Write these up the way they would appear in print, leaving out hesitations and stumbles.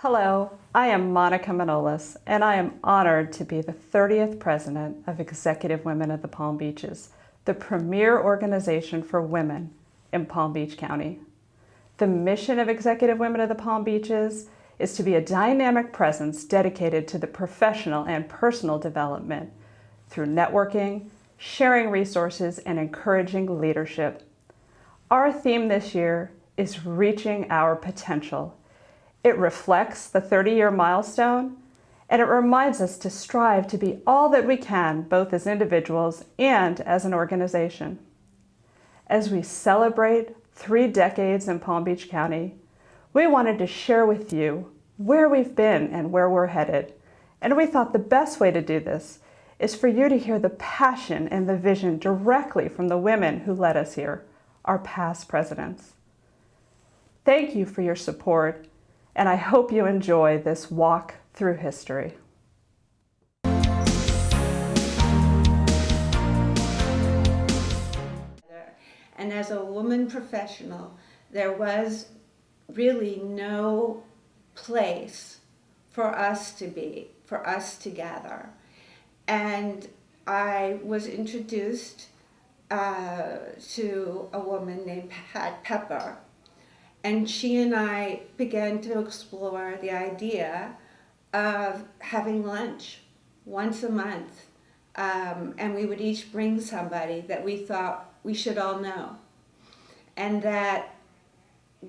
Hello, I am Monica Manolis, and I am honored to be the 30th president of Executive Women of the Palm Beaches, the premier organization for women in Palm Beach County. The mission of Executive Women of the Palm Beaches is to be a dynamic presence dedicated to the professional and personal development through networking, sharing resources, and encouraging leadership. Our theme this year is Reaching Our Potential. It reflects the 30-year milestone, and it reminds us to strive to be all that we can, both as individuals and as an organization. As we celebrate 3 decades in Palm Beach County, we wanted to share with you where we've been and where we're headed. And we thought the best way to do this is for you to hear the passion and the vision directly from the women who led us here, our past presidents. Thank you for your support, and I hope you enjoy this walk through history. And as a woman professional, there was really no place for us to be, for us to gather. And I was introduced to a woman named Pat Pepper. And she and I began to explore the idea of having lunch once a month. And we would each bring somebody that we thought we should all know. And that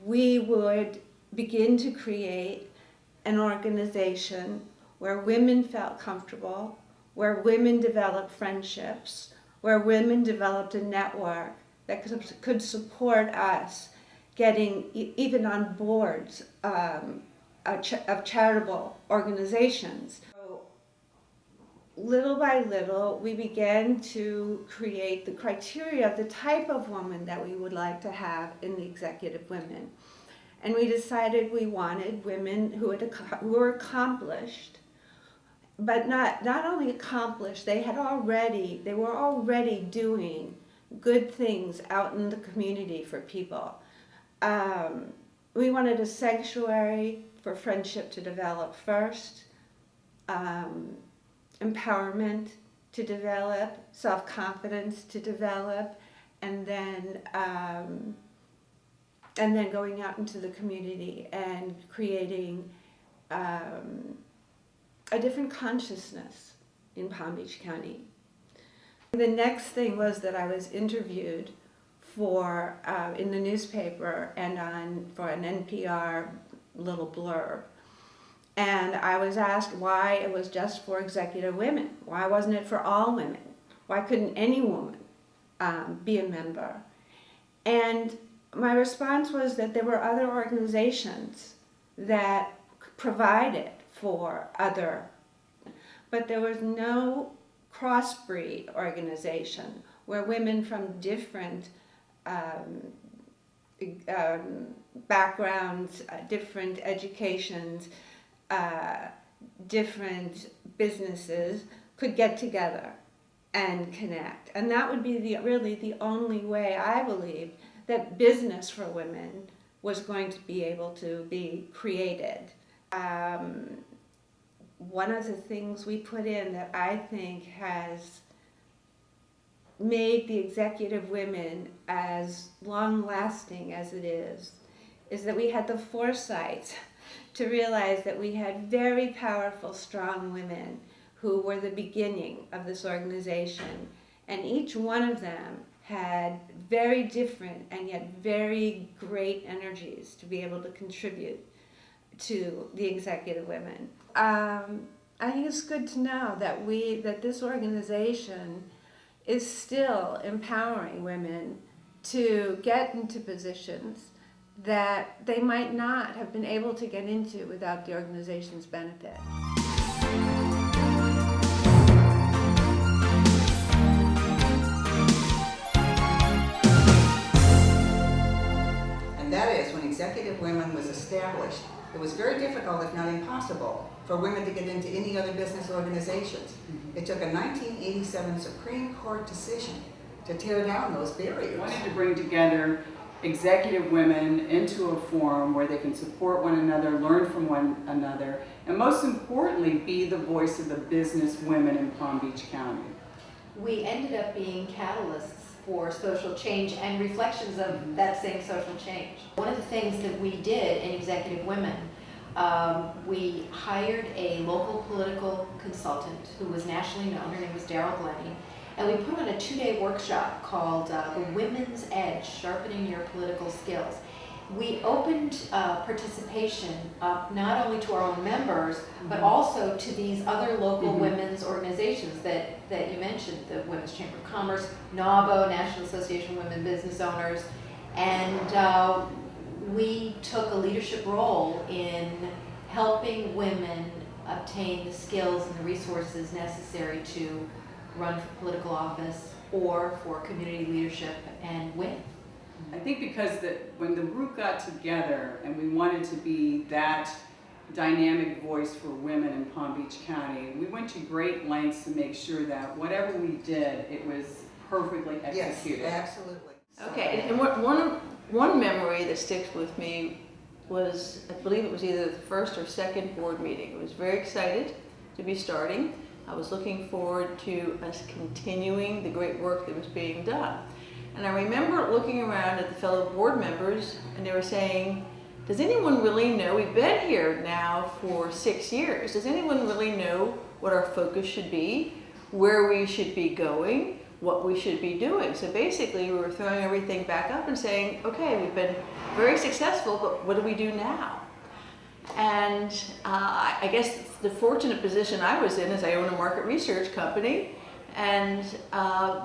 we would begin to create an organization where women felt comfortable, where women developed friendships, where women developed a network that could support us getting even on boards of charitable organizations. So, little by little, we began to create the criteria of the type of woman that we would like to have in the Executive Women. And we decided we wanted women who were accomplished, but not only accomplished, they were already doing good things out in the community for people. We wanted a sanctuary for friendship to develop first, empowerment to develop, self-confidence to develop, and then going out into the community and creating a different consciousness in Palm Beach County. The next thing was that I was interviewed for in the newspaper and for an NPR little blurb. And I was asked why it was just for executive women. Why wasn't it for all women? Why couldn't any woman be a member? And my response was that there were other organizations that provided for other, but there was no crossbreed organization where women from different backgrounds, different educations, different businesses could get together and connect. And that would be really the only way I believed that business for women was going to be able to be created. One of the things we put in that I think has made the Executive Women as long-lasting as it is that we had the foresight to realize that we had very powerful, strong women who were the beginning of this organization, and each one of them had very different and yet very great energies to be able to contribute to the Executive Women. I think it's good to know that this organization is still empowering women to get into positions that they might not have been able to get into without the organization's benefit. And that is when Executive Women was established, it was very difficult, if not impossible, for women to get into any other business organizations. It took a 1987 Supreme Court decision to tear down those barriers. We wanted to bring together executive women into a forum where they can support one another, learn from one another, and most importantly, be the voice of the business women in Palm Beach County. We ended up being catalysts for social change and reflections of that same social change. One of the things that we did in Executive Women, we hired a local political consultant who was nationally known. Her name was Daryl Glennie. And we put on a 2-day workshop called The Women's Edge, Sharpening Your Political Skills. We opened participation up not only to our own members, but also to these other local women's organizations that you mentioned, the Women's Chamber of Commerce, NAWBO, National Association of Women Business Owners, and we took a leadership role in helping women obtain the skills and the resources necessary to run for political office or for community leadership and win. I think because when the group got together and we wanted to be that dynamic voice for women in Palm Beach County, we went to great lengths to make sure that whatever we did, it was perfectly executed. Yes, absolutely. Okay, and one memory that sticks with me was, I believe it was either the first or second board meeting. I was very excited to be starting. I was looking forward to us continuing the great work that was being done. And I remember looking around at the fellow board members and they were saying, does anyone really know, we've been here now for 6 years, does anyone really know what our focus should be, where we should be going, what we should be doing? So basically we were throwing everything back up and saying, okay, we've been very successful, but what do we do now? And I guess the fortunate position I was in is I own a market research company, and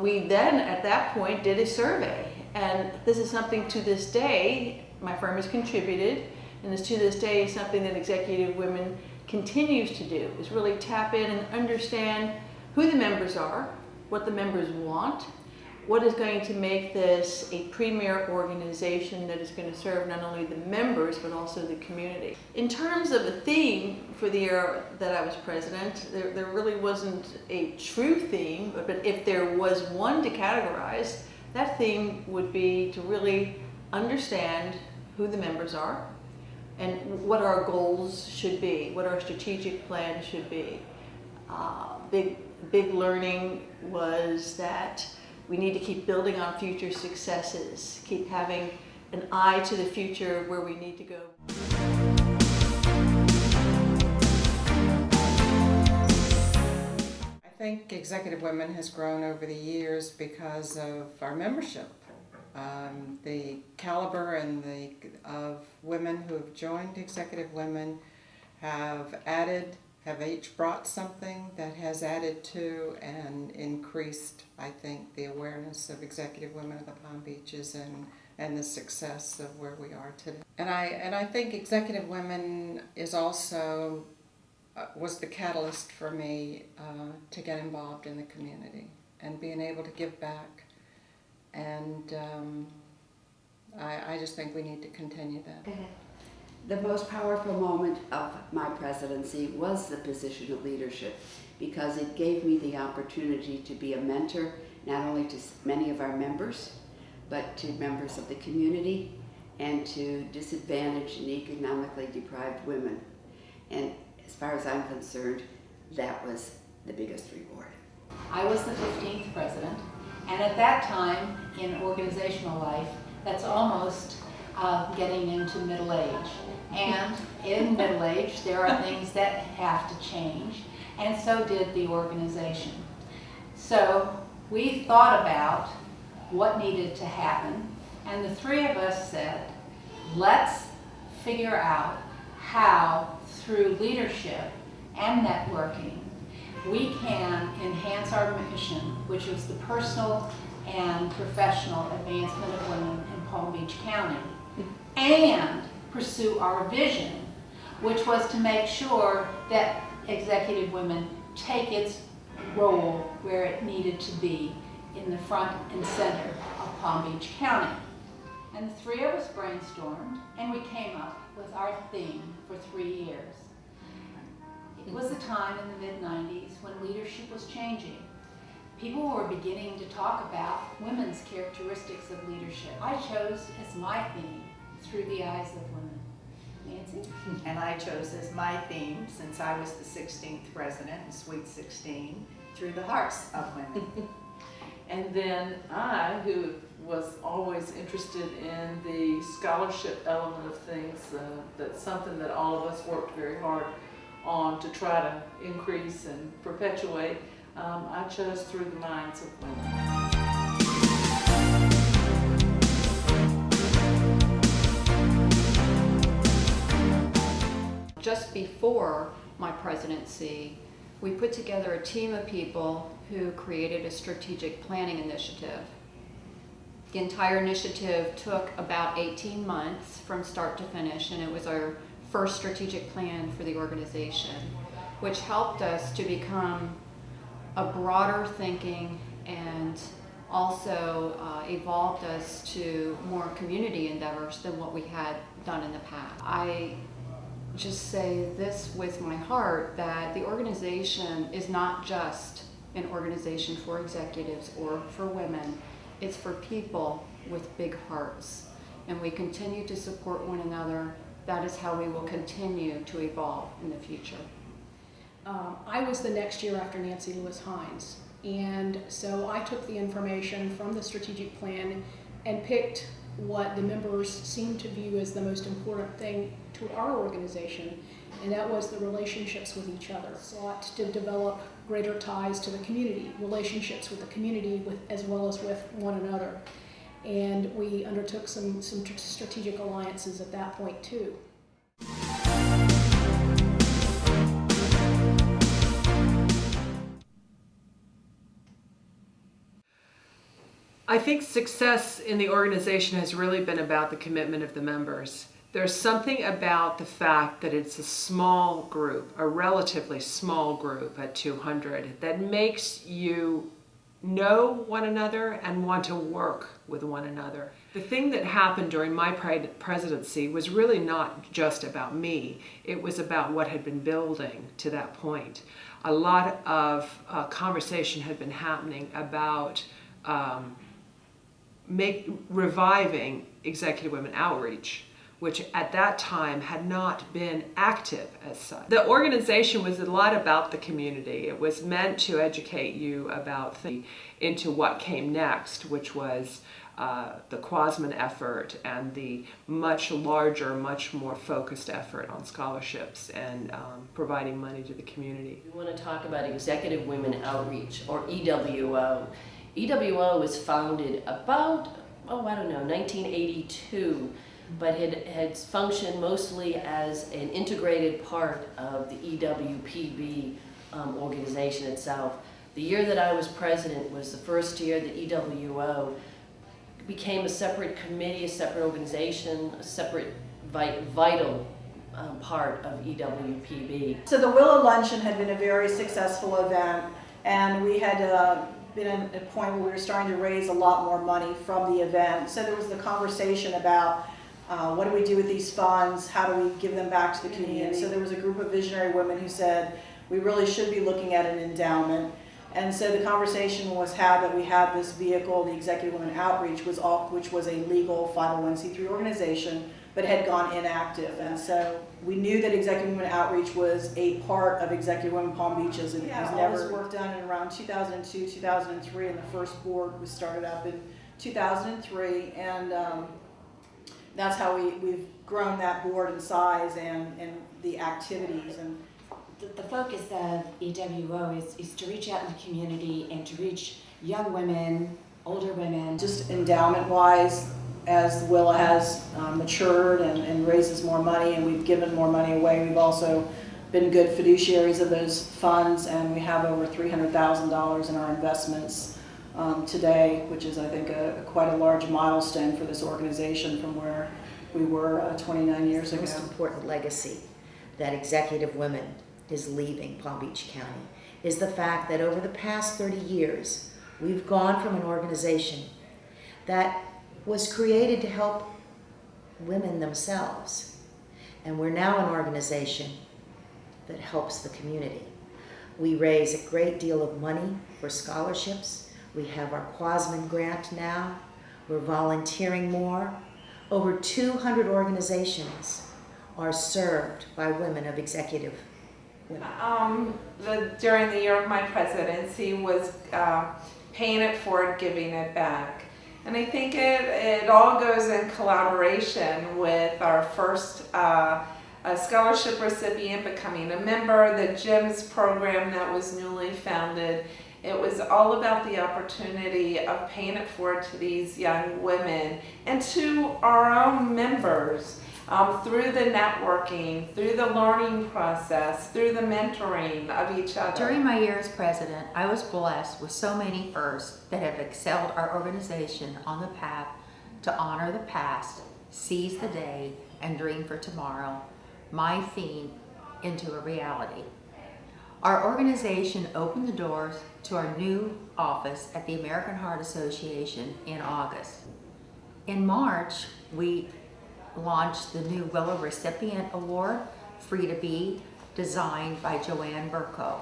we then at that point did a survey. And this is something to this day, my firm has contributed, and is to this day something that Executive Women continues to do, is really tap in and understand who the members are, what the members want, what is going to make this a premier organization that is going to serve not only the members but also the community. In terms of a theme for the year that I was president, there really wasn't a true theme, but if there was one to categorize, that theme would be to really understand who the members are and what our goals should be, what our strategic plan should be. Big learning was that we need to keep building on future successes, keep having an eye to the future where we need to go. I think Executive Women has grown over the years because of our membership. The caliber and of women who have joined Executive Women have each brought something that has added to and increased, I think, the awareness of Executive Women of the Palm Beaches and the success of where we are today. And I think Executive Women is also was the catalyst for me to get involved in the community and being able to give back. And I just think we need to continue that. The most powerful moment of my presidency was the position of leadership, because it gave me the opportunity to be a mentor not only to many of our members, but to members of the community and to disadvantaged and economically deprived women. And as far as I'm concerned, that was the biggest reward. I was the 15th president, and at that time in organizational life, that's almost getting into middle age. And in middle age, there are things that have to change, and so did the organization. So we thought about what needed to happen, and the three of us said, let's figure out how, through leadership and networking, we can enhance our mission, which is the personal and professional advancement of women in Palm Beach County, and pursue our vision, which was to make sure that Executive Women take its role where it needed to be in the front and center of Palm Beach County. And the three of us brainstormed, and we came up with our theme for 3 years. It was a time in the mid-90s when leadership was changing. people were beginning to talk about women's characteristics of leadership. I chose as my theme, Through the Eyes of Women. Nancy? And I chose as my theme, since I was the 16th president in Sweet 16, Through the Hearts of Women. And then I, who was always interested in the scholarship element of things, that's something that all of us worked very hard on to try to increase and perpetuate, I chose Through the Minds of Women. Just before my presidency, we put together a team of people who created a strategic planning initiative. The entire initiative took about 18 months from start to finish, and it was our first strategic plan for the organization, which helped us to become a broader thinking and also evolved us to more community endeavors than what we had done in the past. I just say this with my heart, that the organization is not just an organization for executives or for women. It's for people with big hearts. And we continue to support one another. That is how we will continue to evolve in the future. I was the next year after Nancy Lewis Hines. And so I took the information from the strategic plan and picked what the members seemed to view as the most important thing to our organization, and that was the relationships with each other. Sought to develop greater ties to the community, relationships with the community as well as with one another. And we undertook some strategic alliances at that point too. I think success in the organization has really been about the commitment of the members. There's something about the fact that it's a small group, a relatively small group at 200, that makes you know one another and want to work with one another. The thing that happened during my presidency was really not just about me. It was about what had been building to that point. A lot of conversation had been happening about reviving Executive Women Outreach, which at that time had not been active as such. The organization was a lot about the community. It was meant to educate you about into what came next, which was the Kwasman effort and the much larger, much more focused effort on scholarships and providing money to the community. We want to talk about Executive Women Outreach, or EWO. EWO was founded about, 1982, but had functioned mostly as an integrated part of the EWPB organization itself. The year that I was president was the first year that EWO became a separate committee, a separate organization, a separate vital part of EWPB. So the Willow Luncheon had been a very successful event, and we had been at a point where we were starting to raise a lot more money from the event. So there was the conversation about what do we do with these funds? How do we give them back to the community? And so there was a group of visionary women who said, we really should be looking at an endowment. And so the conversation was had that we had this vehicle, the Executive Women Outreach, which was a legal 501c3 organization, but had gone inactive. And so we knew that Executive Women Outreach was a part of Executive Women Palm Beaches, and it was never. All this work done in around 2002, 2003, and the first board was started up in 2003, and that's how we've grown that board in size and the activities. And the focus of EWO is to reach out in the community and to reach young women, older women. Just endowment-wise, as Willow has matured and raises more money, and we've given more money away, we've also been good fiduciaries of those funds, and we have over $300,000 in our investments today, which is, I think, quite a large milestone for this organization from where we were 29 years ago. The most important legacy that Executive Women is leaving Palm Beach County is the fact that over the past 30 years, we've gone from an organization that was created to help women themselves, and we're now an organization that helps the community. We raise a great deal of money for scholarships. We have our Quasman grant now. We're volunteering more. Over 200 organizations are served by women of executive women. During the year of my presidency was paying it forward, giving it back. And I think it all goes in collaboration with our first a scholarship recipient becoming a member, the GEMS program that was newly founded. It was all about the opportunity of paying it forward to these young women and to our own members through the networking, through the learning process, through the mentoring of each other. During my year as president, I was blessed with so many firsts that have excelled our organization on the path to honor the past, seize the day, and dream for tomorrow, my theme into a reality. Our organization opened the doors to our new office at the American Heart Association in August. In March, we launched the new Willow Recipient Award, Free to Be, designed by Joanne Burko.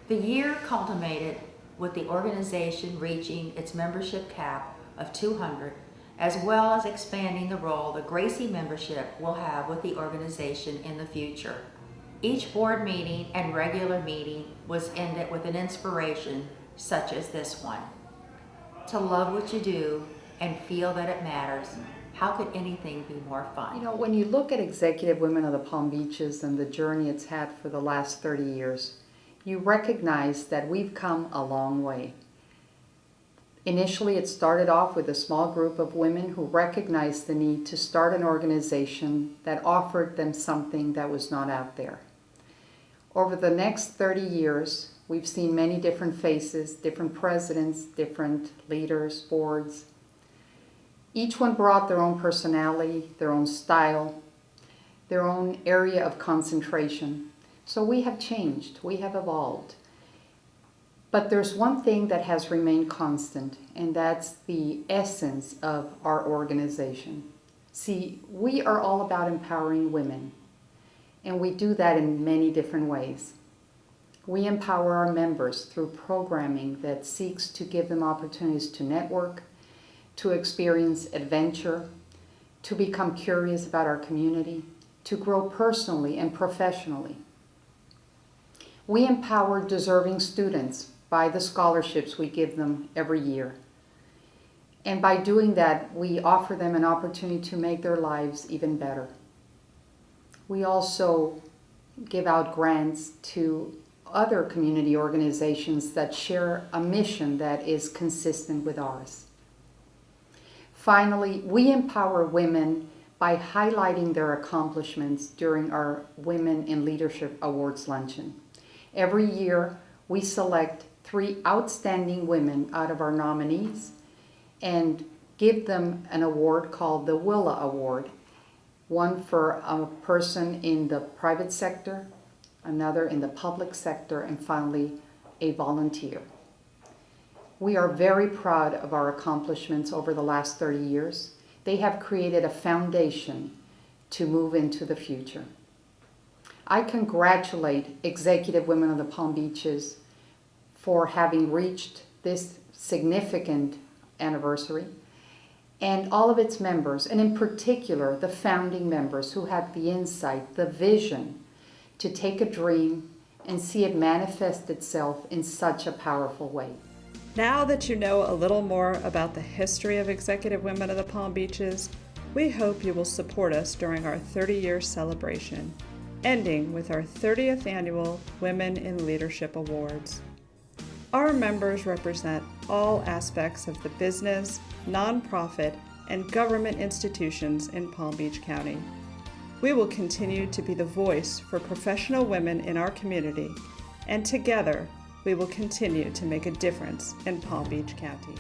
The year culminated with the organization reaching its membership cap of 200, as well as expanding the role the Gracie membership will have with the organization in the future. Each board meeting and regular meeting was ended with an inspiration such as this one. To love what you do and feel that it matters, how could anything be more fun? You know, when you look at Executive Women of the Palm Beaches and the journey it's had for the last 30 years, you recognize that we've come a long way. Initially, it started off with a small group of women who recognized the need to start an organization that offered them something that was not out there. Over the next 30 years, we've seen many different faces, different presidents, different leaders, boards. Each one brought their own personality, their own style, their own area of concentration. So we have changed, we have evolved. But there's one thing that has remained constant, and that's the essence of our organization. See, we are all about empowering women, and we do that in many different ways. We empower our members through programming that seeks to give them opportunities to network, to experience adventure, to become curious about our community, to grow personally and professionally. We empower deserving students by the scholarships we give them every year. And by doing that, we offer them an opportunity to make their lives even better. We also give out grants to other community organizations that share a mission that is consistent with ours. Finally, we empower women by highlighting their accomplishments during our Women in Leadership Awards luncheon. Every year, we select 3 outstanding women out of our nominees and give them an award called the Willa Award. One for a person in the private sector, another in the public sector, and finally, a volunteer. We are very proud of our accomplishments over the last 30 years. They have created a foundation to move into the future. I congratulate Executive Women of the Palm Beaches for having reached this significant anniversary, and all of its members, and in particular the founding members who had the insight, the vision to take a dream and see it manifest itself in such a powerful way. Now that you know a little more about the history of Executive Women of the Palm Beaches, we hope you will support us during our 30-year celebration, ending with our 30th annual Women in Leadership Awards. Our members represent all aspects of the business, nonprofit, and government institutions in Palm Beach County. We will continue to be the voice for professional women in our community, and together we will continue to make a difference in Palm Beach County.